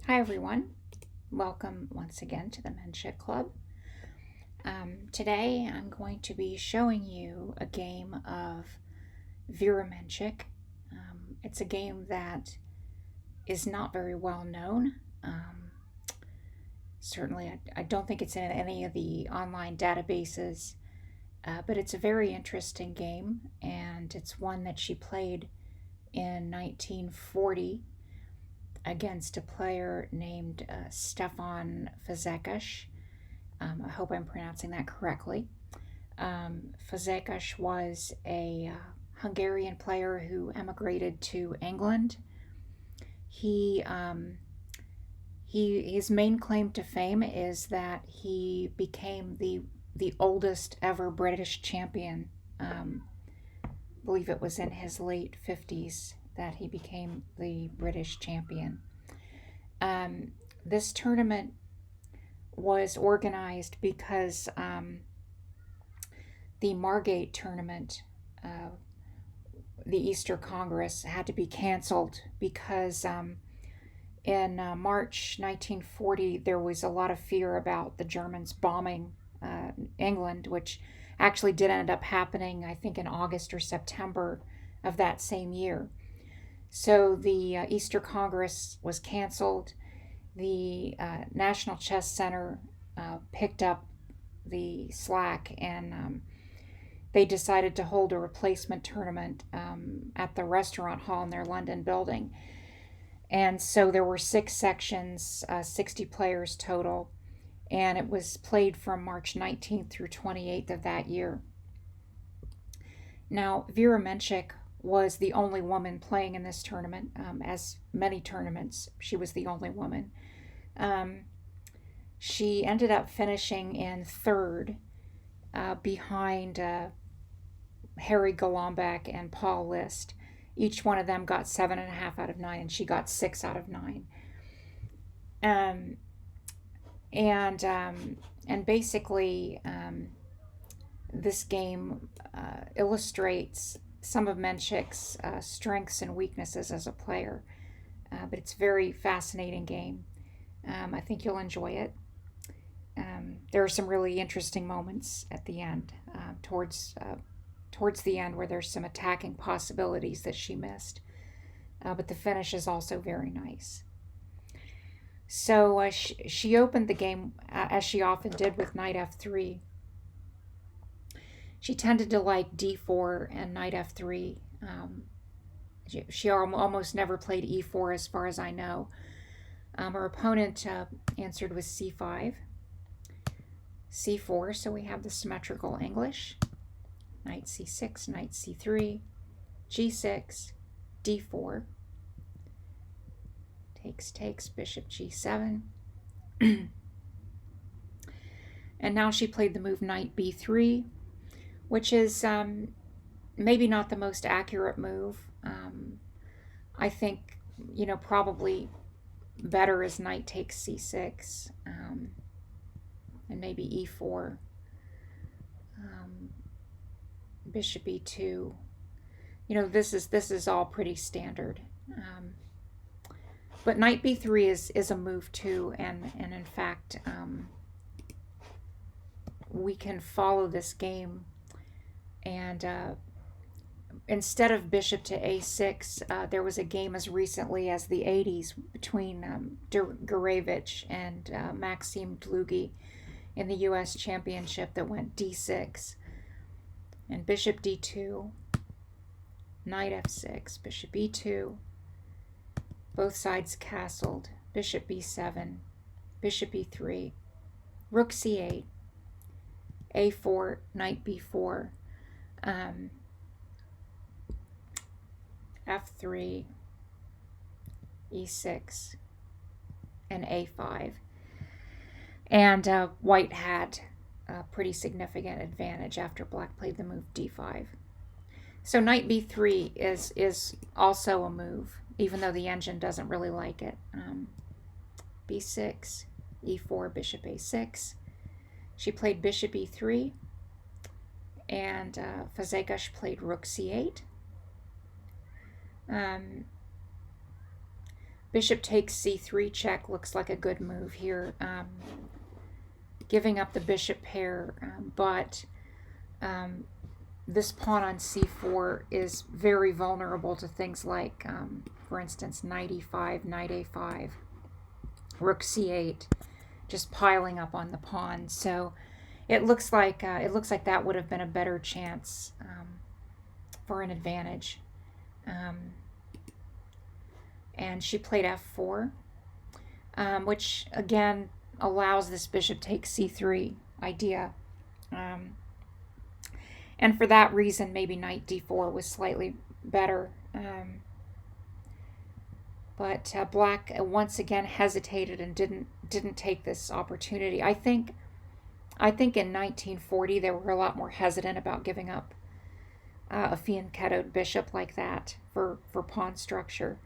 Hi everyone, welcome once again to the Menchik Club. Today I'm going to be showing you a game of Vera Menchik. It's a game that is not very well known. Certainly, I don't think it's in any of the online databases, but it's a very interesting game, and it's one that she played in 1940 against a player named Menchik-Fazekas. I hope I'm pronouncing that correctly. Fazekas was a Hungarian player who emigrated to England. His main claim to fame is that he became the oldest ever British champion. I believe it was in his late 50s that he became the British champion. This tournament was organized because the Margate tournament, the Easter Congress, had to be canceled because in March 1940 there was a lot of fear about the Germans bombing England, which actually did end up happening, I think, in August or September of that same year. So the Easter Congress was canceled. The National Chess Center picked up the slack, and they decided to hold a replacement tournament at the restaurant hall in their London building. And so there were 6 sections, 60 players total, and it was played from March 19th through 28th of that year. Now, Vera Menchik was the only woman playing in this tournament. As many tournaments, she was the only woman. She ended up finishing in third behind Harry Golombek and Paul List. Each one of them got 7.5 out of 9, and she got 6 out of 9. And basically, this game illustrates some of Menchik's strengths and weaknesses as a player. But it's a very fascinating game. I think you'll enjoy it. There are some really interesting moments at the end, towards the end, where there's some attacking possibilities that she missed. But the finish is also very nice. So she opened the game, as she often did, with knight f3. She tended to like d4 and knight f3. She almost never played e4 as far as I know. Her opponent answered with c5, c4, so we have the symmetrical English. Knight c6, knight c3, g6, d4. Takes, bishop g7. And now she played the move knight b3, which is maybe not the most accurate move. I think, probably better is knight takes c6, and maybe e4, bishop e2. This is all pretty standard. But knight b3 is a move too, and in fact, we can follow this game, and instead of bishop to a6, there was a game as recently as the 80s between Gurevich and Maxim Dlugy in the U.S. Championship that went d6, and bishop d2, knight f6, bishop e2, both sides castled, bishop b7, bishop e3, rook c8, a4, knight b4, f3, e6, and a5. And white had a pretty significant advantage after black played the move d5. So knight b3 is also a move, even though the engine doesn't really like it. b6, e4, bishop a6. She played bishop e3, and Fazekas played rook c8. Bishop takes c3 check looks like a good move here, giving up the bishop pair, but this pawn on c4 is very vulnerable to things like, for instance, knight e5, knight a5, rook c8, just piling up on the pawn. So it looks like that would have been a better chance for an advantage. And she played f4, which again allows this bishop takes c3 idea. And for that reason, maybe knight d4 was slightly better. But black once again hesitated and didn't take this opportunity. I think in 1940 they were a lot more hesitant about giving up a fianchettoed bishop like that for pawn structure.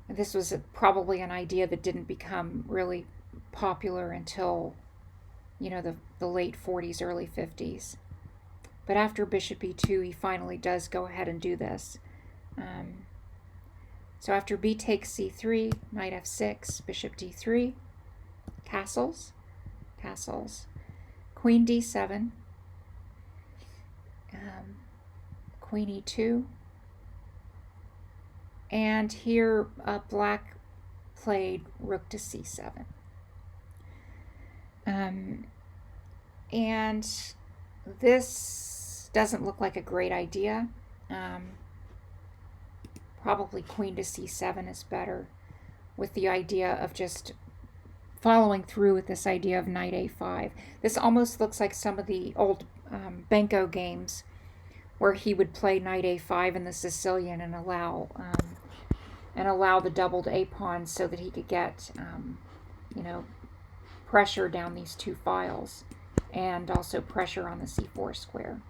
This was probably an idea that didn't become really popular until, the late 40s, early 50s. But after bishop e2, he finally does go ahead and do this. So after b takes c3, knight f6, bishop d3, castles, queen d7, queen e2, and here black played rook to c7. And this doesn't look like a great idea. Probably queen to c7 is better, with the idea of just following through with this idea of knight a5. This almost looks like some of the old Benko games where he would play knight a5 in the Sicilian and allow the doubled a pawn so that he could get pressure down these two files and also pressure on the c4 square.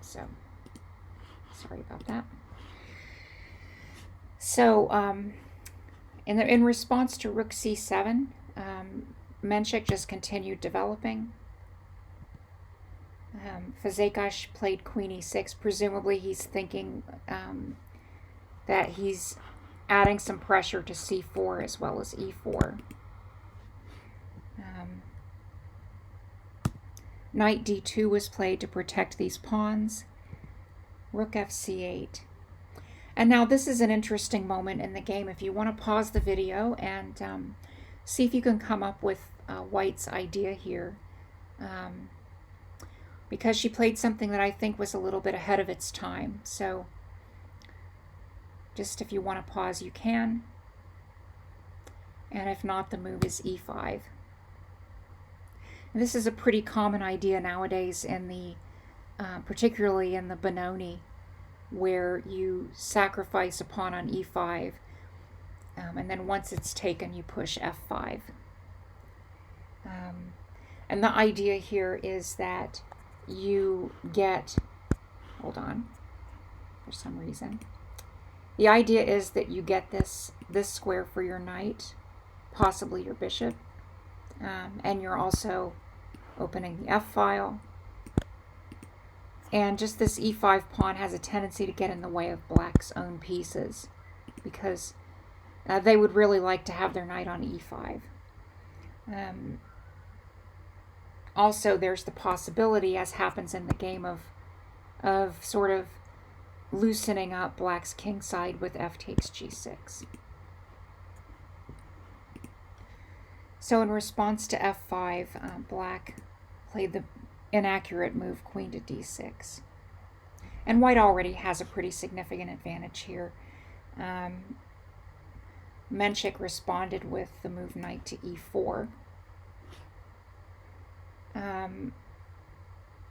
So sorry about that. So in response to rook c7, Menchik just continued developing. Fazekas played queen e6. Presumably he's thinking that he's adding some pressure to c4 as well as e4. Knight d2 was played to protect these pawns. Rook fc8. And now this is an interesting moment in the game. If you want to pause the video and see if you can come up with White's idea here. Because she played something that I think was a little bit ahead of its time. So just if you want to pause, you can. And if not, the move is e5. And this is a pretty common idea nowadays in the, particularly in the Benoni, where you sacrifice a pawn on e5, and then once it's taken, you push f5. And the idea here is that you get, hold on, for some reason. The idea is that you get this square for your knight, possibly your bishop, and you're also opening the f file. And just this e5 pawn has a tendency to get in the way of black's own pieces, because they would really like to have their knight on e5. Also, there's the possibility, as happens in the game, of sort of loosening up black's king side with f takes g6. So in response to f5, black played the inaccurate move queen to d6. And white already has a pretty significant advantage here. Menchik responded with the move knight to e4,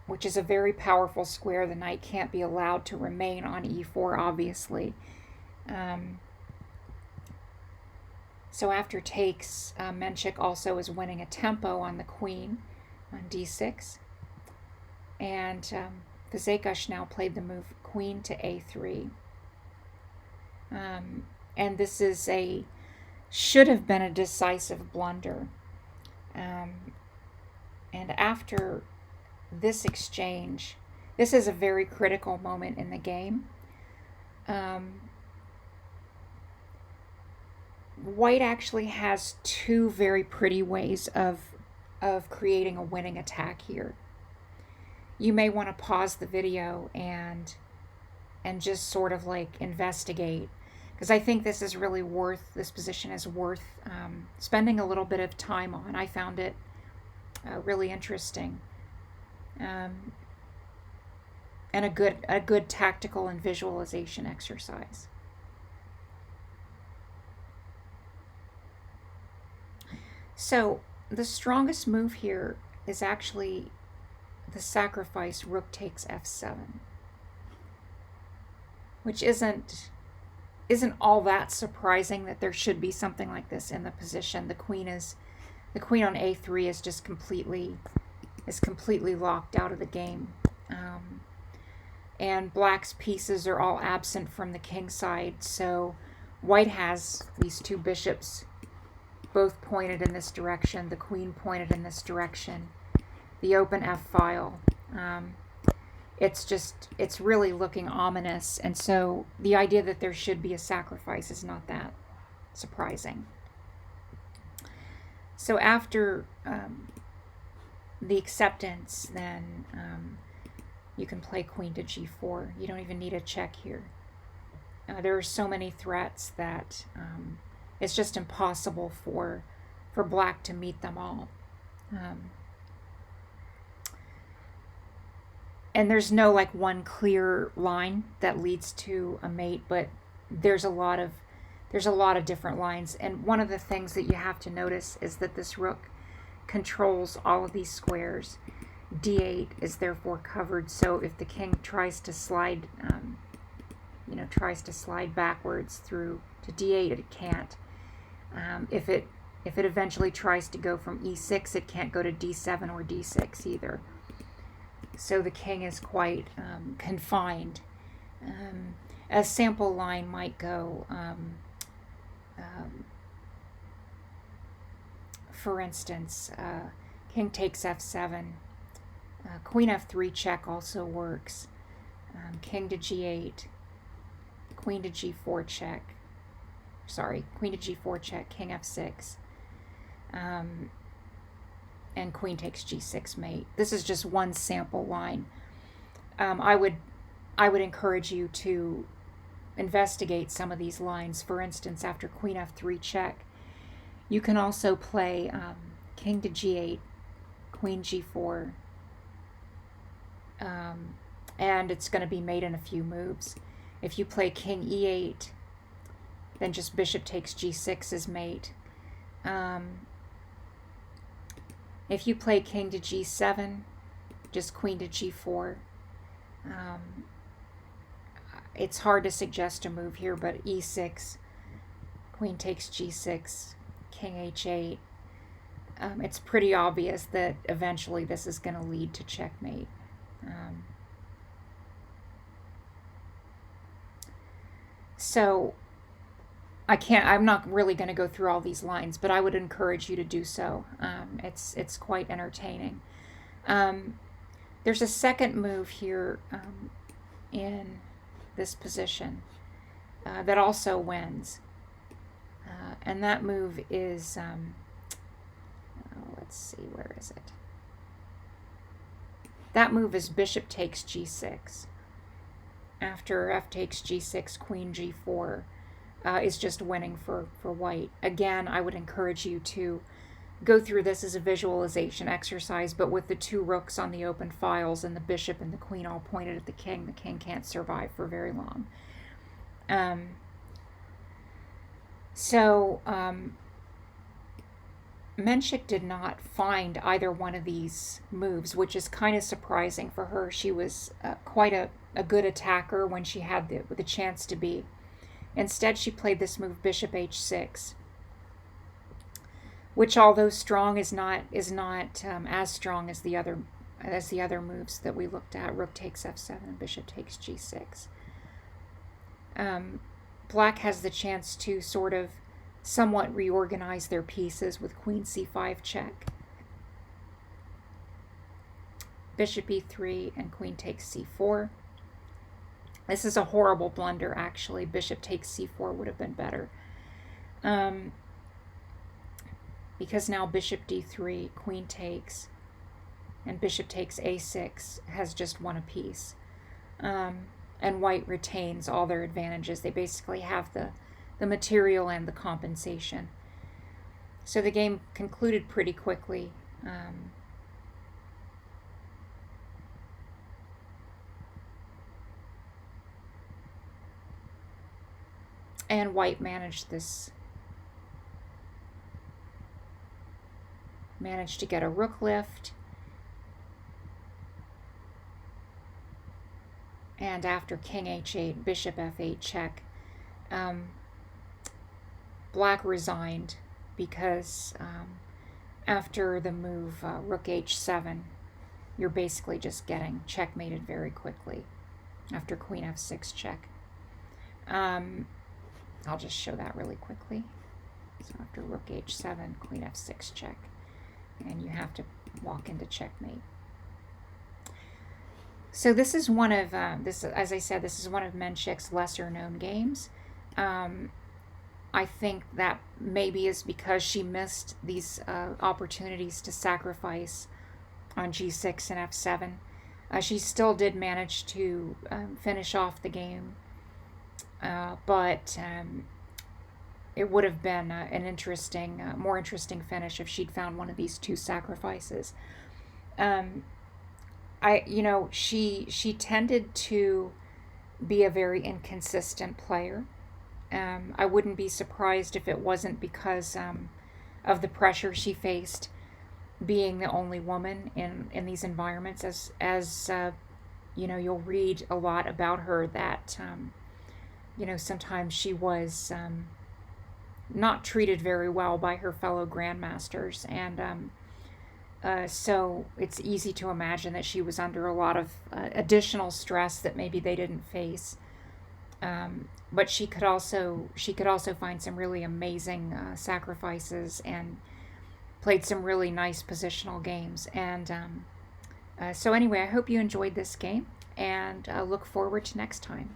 which is a very powerful square. The knight can't be allowed to remain on e4, obviously. So after takes, Menchik also is winning a tempo on the queen on d6. And Fazekas now played the move queen to a3. And this is should have been a decisive blunder. And after this exchange, this is a very critical moment in the game. Um, White actually has two very pretty ways of creating a winning attack here. You may want to pause the video and just sort of like investigate, because I think this is really worth, this position is worth spending a little bit of time on. I found it really interesting, um, and a good tactical and visualization exercise. So the strongest move here is actually the sacrifice rook takes f7, which isn't all that surprising that there should be something like this in the position. The queen on a3 is just completely locked out of the game, and black's pieces are all absent from the king side. So white has these two bishops both pointed in this direction, the queen pointed in this direction, the open f file. It's really looking ominous, and so the idea that there should be a sacrifice is not that surprising. So after the acceptance, then you can play queen to g4. You don't even need a check here. There are so many threats that it's just impossible for black to meet them all. And there's no like one clear line that leads to a mate, but there's a lot of different lines. And one of the things that you have to notice is that this rook controls all of these squares. d8 is therefore covered, so if the king tries to slide backwards through to d8, it can't. If it eventually tries to go from e6, it can't go to d7 or d6 either. So the king is quite confined. A sample line might go, for instance, king takes f7, queen f3 check also works, king to g8, queen to g4 check, queen to g4 check, king f6, and queen takes g6 mate. This is just one sample line. I would encourage you to investigate some of these lines. For instance, after queen f3 check, you can also play king to g8, queen g4, and it's going to be made in a few moves. If you play king e8, then just bishop takes g6 as mate. If you play king to g7, just queen to g4. It's hard to suggest a move here, but e6, queen takes g6, king h8. It's pretty obvious that eventually this is going to lead to checkmate. So I'm not really going to go through all these lines, but I would encourage you to do so. It's quite entertaining. There's a second move here in this position that also wins. And that move is, let's see, where is it? That move is bishop takes g6. After f takes g6, queen g4 is just winning for white. Again, I would encourage you to go through this as a visualization exercise, but with the two rooks on the open files and the bishop and the queen all pointed at the king can't survive for very long. Menchik did not find either one of these moves, which is kind of surprising for her. She was quite a good attacker when she had the chance to be. Instead, she played this move, bishop h6, which, although strong, is not as strong as the other moves that we looked at. Rook takes f7, bishop takes g6. Black has the chance to sort of somewhat reorganize their pieces with queen c5 check, bishop e3, and queen takes c4. This is a horrible blunder, actually. Bishop takes c4 would have been better. Because now bishop d3, queen takes, and bishop takes a6 has just one apiece. And white retains all their advantages. They basically have the material and the compensation. So the game concluded pretty quickly. And white managed to get a rook lift. And after king h8, bishop f8 check, black resigned because after the move rook h7, you're basically just getting checkmated very quickly after queen f6 check. I'll just show that really quickly. So after rook h7, queen f6 check, and you have to walk into checkmate. So this is one of as I said, this is one of Menchik's lesser known games. I think that maybe is because she missed these opportunities to sacrifice on g6 and f7. She still did manage to finish off the game, but it would have been an interesting, more interesting finish if she'd found one of these two sacrifices. She tended to be a very inconsistent player. I wouldn't be surprised if it wasn't because of the pressure she faced being the only woman in these environments. As you'll read a lot about her that, sometimes she was not treated very well by her fellow grandmasters. And so it's easy to imagine that she was under a lot of additional stress that maybe they didn't face. But she could also find some really amazing sacrifices and played some really nice positional games. And so anyway, I hope you enjoyed this game, and look forward to next time.